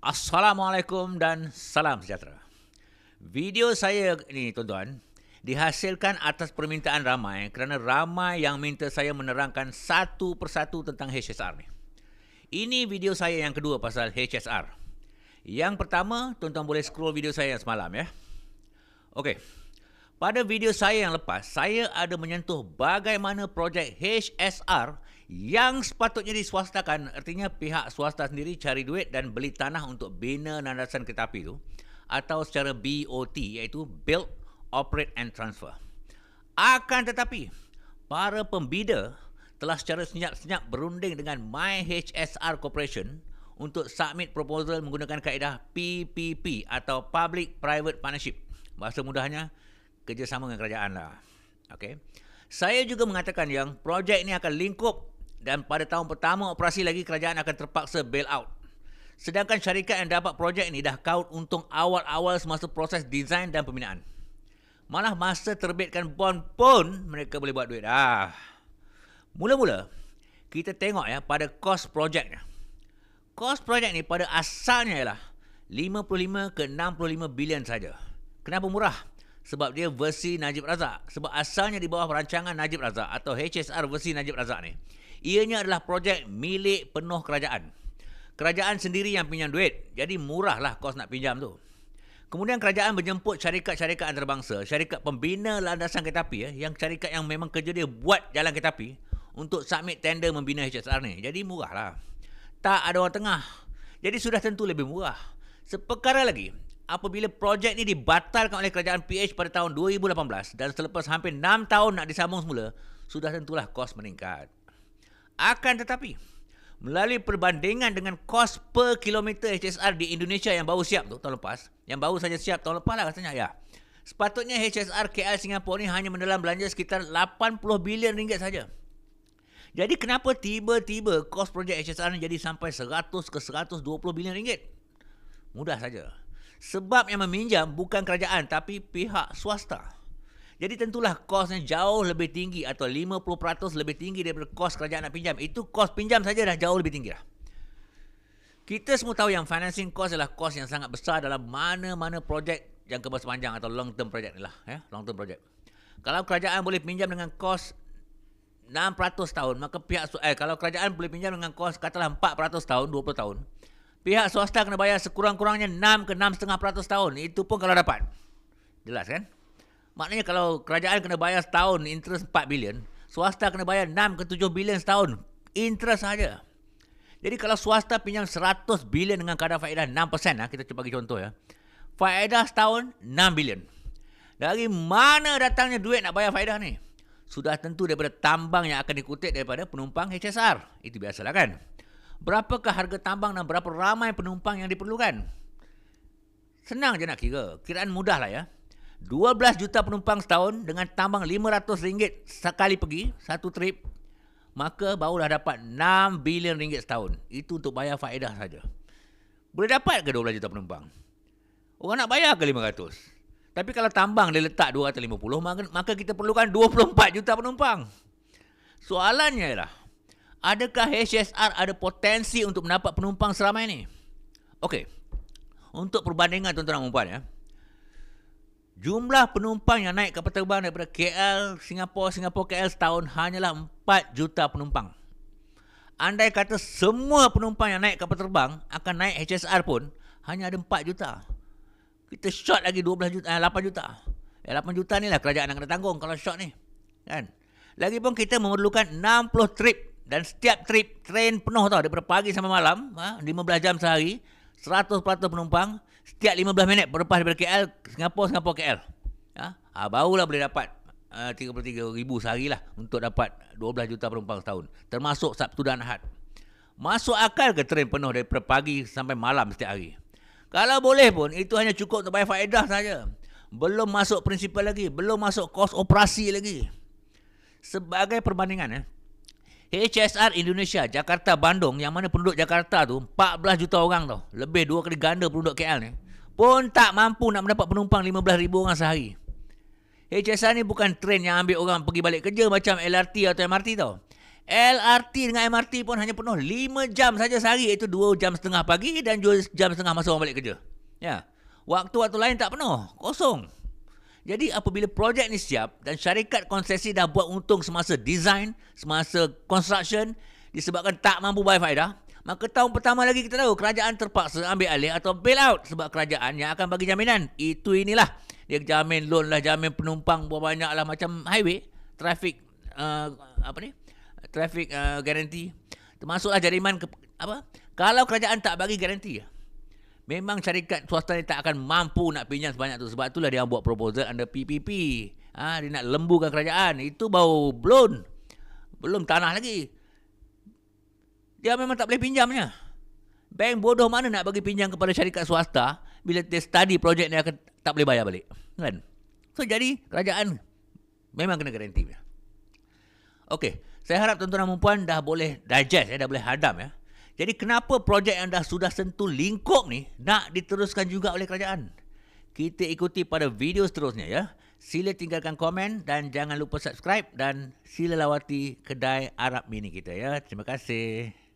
Assalamualaikum dan salam sejahtera. Video saya ini tuan-tuan dihasilkan atas permintaan ramai kerana ramai yang minta saya menerangkan satu persatu tentang HSR ni. Ini video saya yang kedua pasal HSR. Yang pertama, tuan-tuan boleh scroll video saya yang semalam ya. Okey. Pada video saya yang lepas, saya ada menyentuh bagaimana projek HSR yang sepatutnya diswastakan, artinya pihak swasta sendiri cari duit dan beli tanah untuk bina landasan kereta api itu, atau secara BOT, iaitu Build, Operate and Transfer. Akan tetapi, para pembida telah secara senyap-senyap berunding dengan MyHSR Corporation untuk submit proposal menggunakan kaedah PPP atau Public Private Partnership. Bahasa mudahnya, kerjasama dengan kerajaan lah. Okay. Saya juga mengatakan yang projek ini akan lingkup dan pada tahun pertama operasi lagi kerajaan akan terpaksa bail out. Sedangkan syarikat yang dapat projek ini dah kaut untung awal-awal semasa proses desain dan pembinaan. Malah masa terbitkan bond pun mereka boleh buat duit. Mula-mula kita tengok ya pada kos projeknya. Kos projek ni pada asalnya ialah 55 ke 65 bilion saja. Kenapa murah? Sebab dia versi Najib Razak. Sebab asalnya di bawah rancangan Najib Razak atau HSR versi Najib Razak ni, ianya adalah projek milik penuh kerajaan. Kerajaan sendiri yang pinjam duit. Jadi murahlah kos nak pinjam tu. Kemudian kerajaan menjemput syarikat-syarikat antarabangsa, syarikat pembina landasan kereta api yang syarikat yang memang kerja dia buat jalan kereta api untuk submit tender membina HSR ni. Jadi murahlah. Tak ada orang tengah. Jadi sudah tentu lebih murah. Seperkara lagi, apabila projek ni dibatalkan oleh kerajaan PH pada tahun 2018 dan selepas hampir 6 tahun nak disambung semula, sudah tentulah kos meningkat. Akan tetapi, melalui perbandingan dengan kos per kilometer HSR di Indonesia yang baru siap tu tahun lepas, yang baru saja siap tahun lepas lah katanya ya. Sepatutnya HSR KL Singapura ni hanya menelan belanja sekitar 80 bilion ringgit saja. Jadi kenapa tiba-tiba kos projek HSR ni jadi sampai 100 ke 120 bilion ringgit? Mudah saja. Sebab yang meminjam bukan kerajaan tapi pihak swasta. Jadi tentulah kosnya jauh lebih tinggi atau 50% lebih tinggi daripada kos kerajaan nak pinjam. Itu kos pinjam saja dah jauh lebih tinggi dah. Kita semua tahu yang financing cost adalah kos yang sangat besar dalam mana-mana projek jangka masa panjang atau long term project ni lah. Long term project. Kalau kerajaan boleh pinjam dengan kos 6% tahun, maka kalau kerajaan boleh pinjam dengan kos katalah 4% tahun, 20 tahun, pihak swasta kena bayar sekurang-kurangnya 6 ke 6,5% tahun. Itu pun kalau dapat. Jelas kan? Maknanya kalau kerajaan kena bayar setahun interest 4 bilion, swasta kena bayar 6 ke 7 bilion setahun. Interest saja. Jadi kalau swasta pinjam 100 bilion dengan kadar faedah 6%, kita cuba bagi contoh ya. Faedah setahun 6 bilion. Dari mana datangnya duit nak bayar faedah ni? Sudah tentu daripada tambang yang akan dikutip daripada penumpang HSR. Itu biasalah kan? Berapakah harga tambang dan berapa ramai penumpang yang diperlukan? Senang je nak kira. Kiraan mudah lah ya. 12 juta penumpang setahun dengan tambang RM500 sekali pergi, satu trip, maka barulah dapat 6 bilion ringgit setahun. Itu untuk bayar faedah saja. Boleh dapat ke 12 juta penumpang? Orang nak bayar ke 500? Tapi kalau tambang dia letak 250, maka kita perlukan 24 juta penumpang. Soalannya ialah, adakah HSR ada potensi untuk mendapat penumpang seramai ini? Okey. Untuk perbandingan tuan-tuan dan puan ya. Jumlah penumpang yang naik kapal terbang daripada KL, Singapura KL setahun hanyalah 4 juta penumpang. Andai kata semua penumpang yang naik kapal terbang akan naik HSR pun hanya ada 4 juta. Kita short lagi 8 juta. 8 juta ni lah kerajaan yang kena tanggung kalau short ni. Kan? Lagipun kita memerlukan 60 trip. Dan setiap trip train penuh tau. Daripada pagi sampai malam. 15 jam sehari. 100% penumpang. Setiap 15 minit berlepas daripada KL. Singapura KL. Barulah boleh dapat 33,000 sehari lah. Untuk dapat 12 juta penumpang setahun. Termasuk Sabtu dan Ahad. Masuk akal ke train penuh daripada pagi sampai malam setiap hari? Kalau boleh pun, itu hanya cukup untuk bayar faedah saja. Belum masuk prinsipal lagi. Belum masuk kos operasi lagi. Sebagai perbandingan HSR Indonesia, Jakarta, Bandung, yang mana penduduk Jakarta tu 14 juta orang tau. Lebih 2 kali ganda penduduk KL ni. Pun tak mampu nak mendapat penumpang 15,000 orang sehari. HSR ni bukan train yang ambil orang pergi balik kerja macam LRT atau MRT tau. LRT dengan MRT pun hanya penuh 5 jam saja sehari, iaitu 2 jam setengah pagi dan 2 jam setengah masa orang balik kerja. Ya. Waktu-waktu lain tak penuh, kosong. Jadi apabila projek ni siap dan syarikat konsesi dah buat untung semasa design, semasa construction, disebabkan tak mampu bayar faedah, maka tahun pertama lagi kita tahu kerajaan terpaksa ambil alih atau bail out sebab kerajaan yang akan bagi jaminan. Inilah. Dia jamin loan lah, jamin penumpang berapa banyak lah, macam highway, traffic traffic guarantee. Termasuklah jariman kalau kerajaan tak bagi garanti, memang syarikat swasta ni tak akan mampu nak pinjam sebanyak tu. Sebab itulah dia buat proposal under PPP. Dia nak lembukan kerajaan. Itu baru belum tanah lagi. Dia memang tak boleh pinjamnya. Bank bodoh mana nak bagi pinjam kepada syarikat swasta bila dia study projek ni akan tak boleh bayar balik. Kan? So jadi kerajaan memang kena garanti. Okey, saya harap tuan-tuan dan puan dah boleh digest, dah boleh hadam ya. Jadi kenapa projek yang sudah sentuh lingkup ni nak diteruskan juga oleh kerajaan? Kita ikuti pada video seterusnya ya. Sila tinggalkan komen dan jangan lupa subscribe dan sila lawati kedai Arab Mini kita ya. Terima kasih.